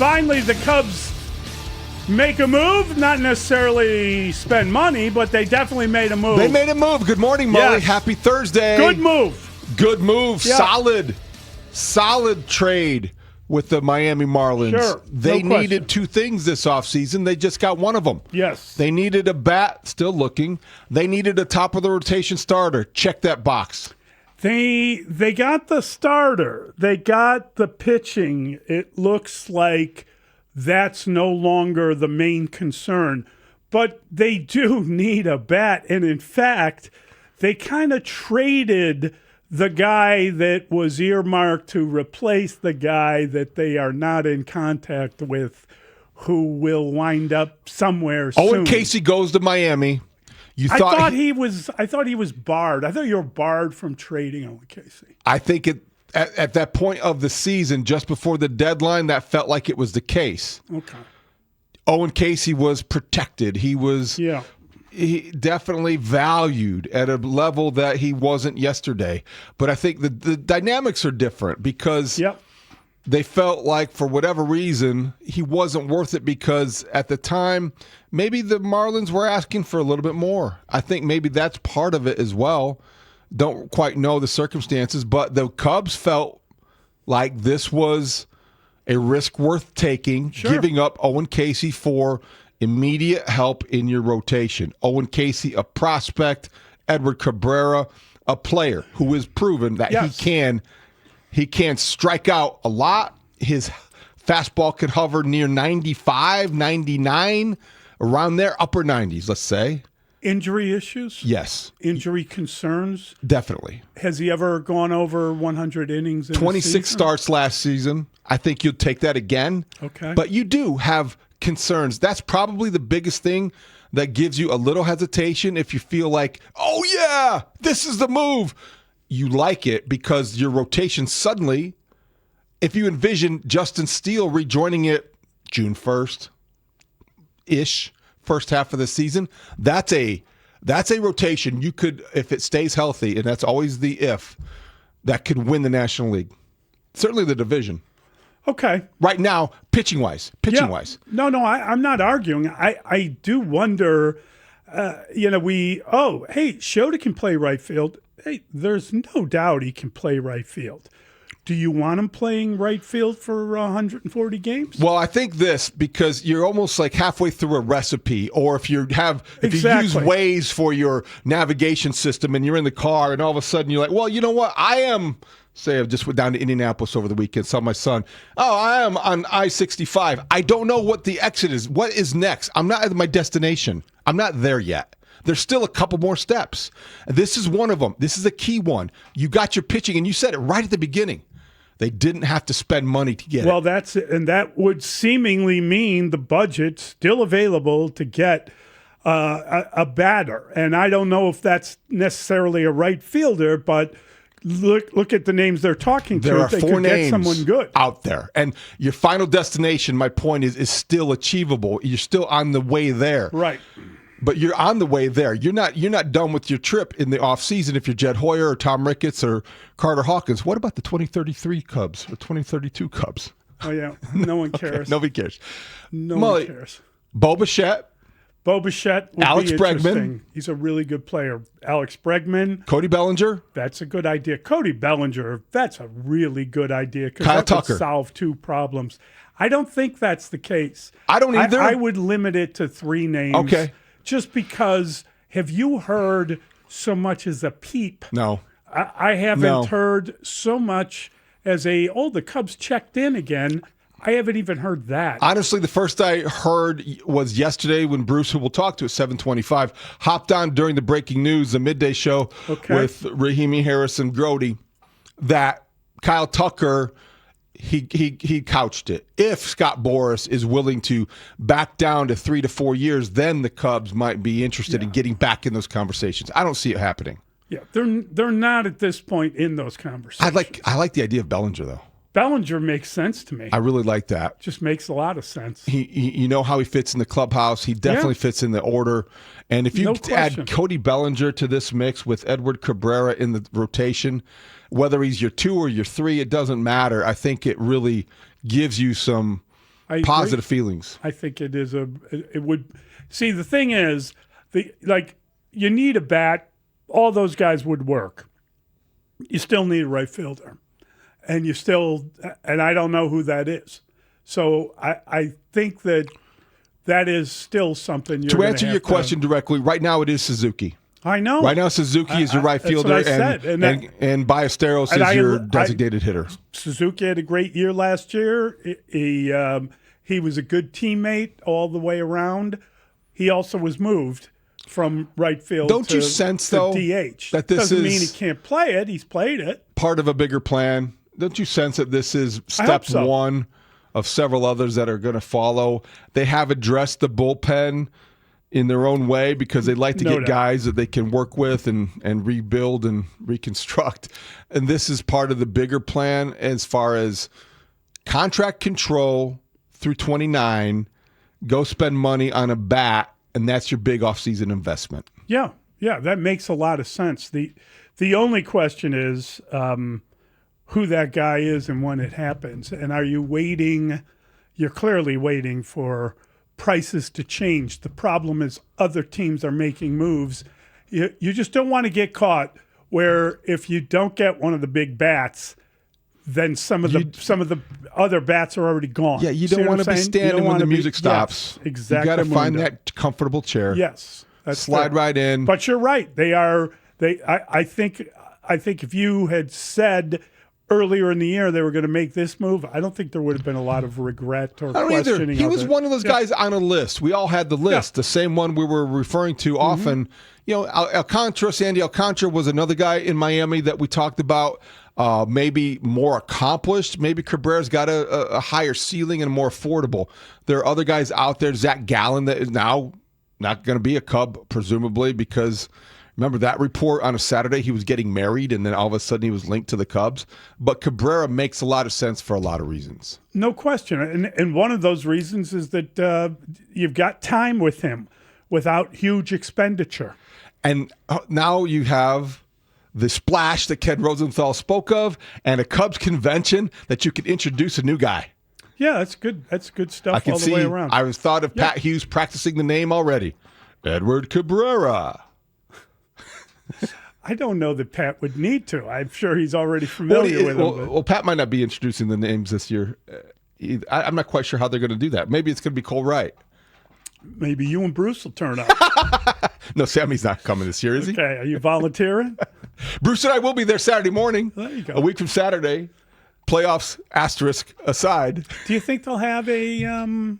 finally the Cubs make a move, not necessarily spend money, but they definitely made a move. They made a move. Good morning, Mully. Yes. Happy Thursday. Good move. Good move. Yeah. Solid trade with the Miami Marlins. Sure. They No needed two things this offseason. They just got one of them. Yes. They needed a bat, still looking. They needed a top-of-the-rotation starter. Check that box. They got the starter. They got the pitching. It looks like that's no longer the main concern. But they do need a bat. And in fact, they kind of traded the guy that was earmarked to replace the guy that they are not in contact with, who will wind up somewhere soon. Owen Caissie goes to Miami. I thought he was barred. I thought you were barred from trading Owen Caissie. I think at that point of the season, just before the deadline, that felt like it was the case. Okay. Owen Caissie was protected. He was he definitely valued at a level that he wasn't yesterday. But I think the dynamics are different because they felt like for whatever reason he wasn't worth it because at the time maybe the Marlins were asking for a little bit more. I think maybe that's part of it as well. Don't quite know the circumstances, but the Cubs felt like this was a risk worth taking, giving up Owen Caissie for immediate help in your rotation. Owen Caissie, a prospect, Edward Cabrera, a player who has proven that he can strike out a lot. His fastball can hover near 95, 99, around there, upper 90s, let's say. Injury issues? Yes. Injury concerns? Definitely. Has he ever gone over 100 innings in 26 starts last season. I think you'll take that again. Okay. But you do have concerns. That's probably the biggest thing that gives you a little hesitation if you feel like, oh, yeah, this is the move. You like it because your rotation suddenly, if you envision Justin Steele rejoining it June 1st-ish, first half of the season, that's a rotation you could, if it stays healthy, and that's always the if, that could win the National League. Certainly the division. Okay. Right now, pitching-wise. No, I'm not arguing. I do wonder, Shota can play right field. Hey, there's no doubt he can play right field. Do you want him playing right field for 140 games? Well, I think this, because you're almost like halfway through a recipe, or if you use Waze for your navigation system and you're in the car and all of a sudden you're like, well, you know what? I just went down to Indianapolis over the weekend, saw my son. Oh, I am on I-65. I don't know what the exit is. What is next? I'm not at my destination. I'm not there yet. There's still a couple more steps. This is one of them. This is a key one. You got your pitching, and you said it right at the beginning. They didn't have to spend money to get it. Well, that's it. And that would seemingly mean the budget's still available to get a batter. And I don't know if that's necessarily a right fielder, but look at the names they're talking to. There are they four could names get someone good out there. And your final destination, my point is still achievable. You're still on the way there. Right. But you're on the way there. You're not done with your trip in the offseason if you're Jed Hoyer or Tom Ricketts or Carter Hawkins. What about the 2033 Cubs or 2032 Cubs? Oh, yeah. No one cares. Nobody cares. No one cares. Bo Bichette would Alex be Bregman. interesting. He's a really good player. Alex Bregman. Cody Bellinger. That's a good idea. Cody Bellinger, that's a really good idea. Kyle Tucker. Would solve two problems. I don't think that's the case. I don't either. I would limit it to three names. Okay. Just because, have you heard so much as a peep? No. I haven't heard so much as the Cubs checked in again. I haven't even heard that. Honestly, the first I heard was yesterday when Bruce, who we'll talk to at 7:25, hopped on during the breaking news, the midday show with Rahimi, Harris, and Grote, that Kyle Tucker, he couched it. If Scott Boras is willing to back down to 3 to 4 years, then the Cubs might be interested in getting back in those conversations. I don't see it happening. Yeah, they're not at this point in those conversations. I like the idea of Bellinger, though. Bellinger makes sense to me. I really like that. Just makes a lot of sense. You know how he fits in the clubhouse. He definitely fits in the order. And if you add Cody Bellinger to this mix with Edward Cabrera in the rotation, whether he's your 2 or your 3, it doesn't matter. I think it really gives you some positive feelings. I think it is it would. See, the thing is, you need a bat. All those guys would work. You still need a right fielder. And I don't know who that is. So I think that is still something you're to answer your question directly, right now it is Suzuki. I know. Right now Suzuki is your right fielder, and Ballesteros is your designated hitter. Suzuki had a great year last year. He was a good teammate all the way around. He also was moved from right field Don't you sense, though, DH. that this doesn't mean he can't play it. He's played it. Part of a bigger plan. Don't you sense that this is step one of several others that are going to follow? They have addressed the bullpen in their own way because they like to get guys that they can work with and rebuild and reconstruct. And this is part of the bigger plan as far as contract control through 29, go spend money on a bat, and that's your big offseason investment. Yeah, that makes a lot of sense. The only question is who that guy is and when it happens. And are you waiting? You're clearly waiting for prices to change. The problem is other teams are making moves. You just don't want to get caught where if you don't get one of the big bats, then some of the other bats are already gone. Yeah, you don't want to be standing when the music stops. Yes, exactly. You got to find that comfortable chair. Yes, slide right in. But you're right. They are. I think if you had said earlier in the year they were going to make this move, I don't think there would have been a lot of regret or questioning. He was one of those guys on a list. We all had the list, the same one we were referring to often. You know, Sandy Alcantara was another guy in Miami that we talked about. Maybe more accomplished. Maybe Cabrera's got a higher ceiling and more affordable. There are other guys out there. Zach Gallen that is now not going to be a Cub, presumably, because remember that report on a Saturday he was getting married and then all of a sudden he was linked to the Cubs. But Cabrera makes a lot of sense for a lot of reasons. No question. And one of those reasons is that you've got time with him without huge expenditure. And now you have the splash that Ken Rosenthal spoke of, and a Cubs convention that you can introduce a new guy. Yeah, that's good. That's good stuff all the way around. I was thought of Pat Hughes practicing the name already. Edward Cabrera. I don't know that Pat would need to. I'm sure he's already familiar with him. Well, Pat might not be introducing the names this year. I'm not quite sure how they're going to do that. Maybe it's going to be Cole Wright. Maybe you and Bruce will turn up. No, Sammy's not coming this year, is he? Okay, are you volunteering? Bruce and I will be there Saturday morning. There you go. A week from Saturday. Playoffs asterisk aside. Do you think they'll have a, I don't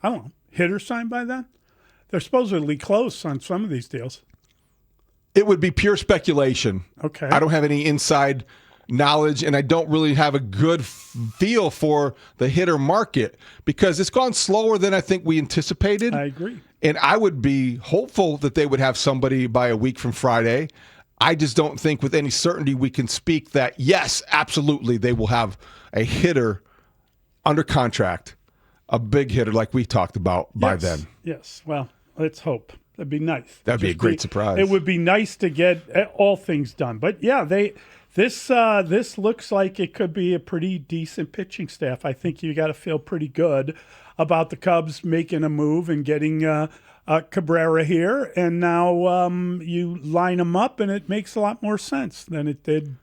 know, hitter signed by then? They're supposedly close on some of these deals. It would be pure speculation. Okay. I don't have any inside knowledge, and I don't really have a good feel for the hitter market because it's gone slower than I think we anticipated. I agree. And I would be hopeful that they would have somebody by a week from Friday. I just don't think with any certainty we can speak that, yes, absolutely, they will have a hitter under contract, a big hitter like we talked about by then. Yes. Well, let's hope. That'd be nice. That'd be a great surprise. It would be nice to get all things done. But, yeah, this looks like it could be a pretty decent pitching staff. I think you got to feel pretty good about the Cubs making a move and getting Cabrera here. And now you line them up, and it makes a lot more sense than it did,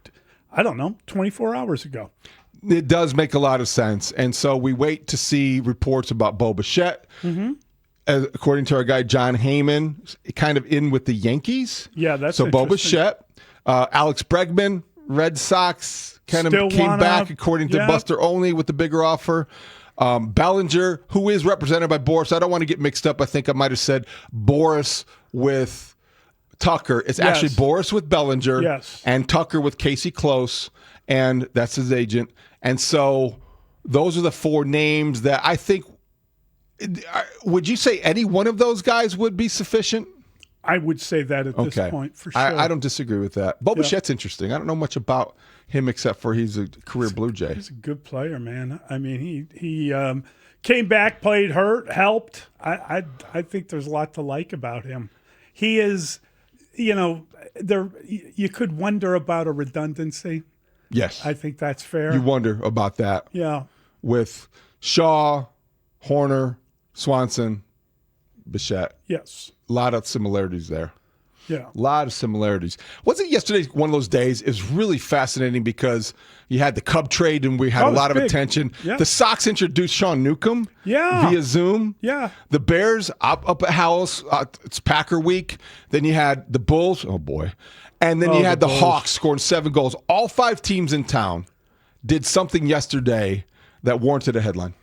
24 hours ago. It does make a lot of sense. And so we wait to see reports about Bo Bichette. Mm-hmm. According to our guy, John Heyman, kind of in with the Yankees. Yeah, that's so Bo Bichette, Alex Bregman, Red Sox kind of came back, according to Buster Olney, with the bigger offer. Bellinger, who is represented by Boris. I don't want to get mixed up. I think I might have said Boris with Tucker. It's actually Boris with Bellinger and Tucker with Casey Close, and that's his agent. And so those are the four names that I think. Would you say any one of those guys would be sufficient? I would say that at this point, for sure. I don't disagree with that. Bo Bichette's interesting. I don't know much about him except for he's a career Blue Jay. He's a good player, man. I mean, he came back, played hurt, helped. I think there's a lot to like about him. He is, you could wonder about a redundancy. Yes. I think that's fair. You wonder about that. Yeah. With Shaw, Horner, Swanson, Bichette. Yes. A lot of similarities there. Yeah. A lot of similarities. Wasn't yesterday one of those days? It was really fascinating because you had the Cub trade and we had a lot of attention. Yeah. The Sox introduced Sean Newcomb via Zoom. Yeah. The Bears up at Howell's. It's Packer week. Then you had the Bulls. Oh, boy. And then you had the Hawks scoring 7 goals. All 5 teams in town did something yesterday that warranted a headline.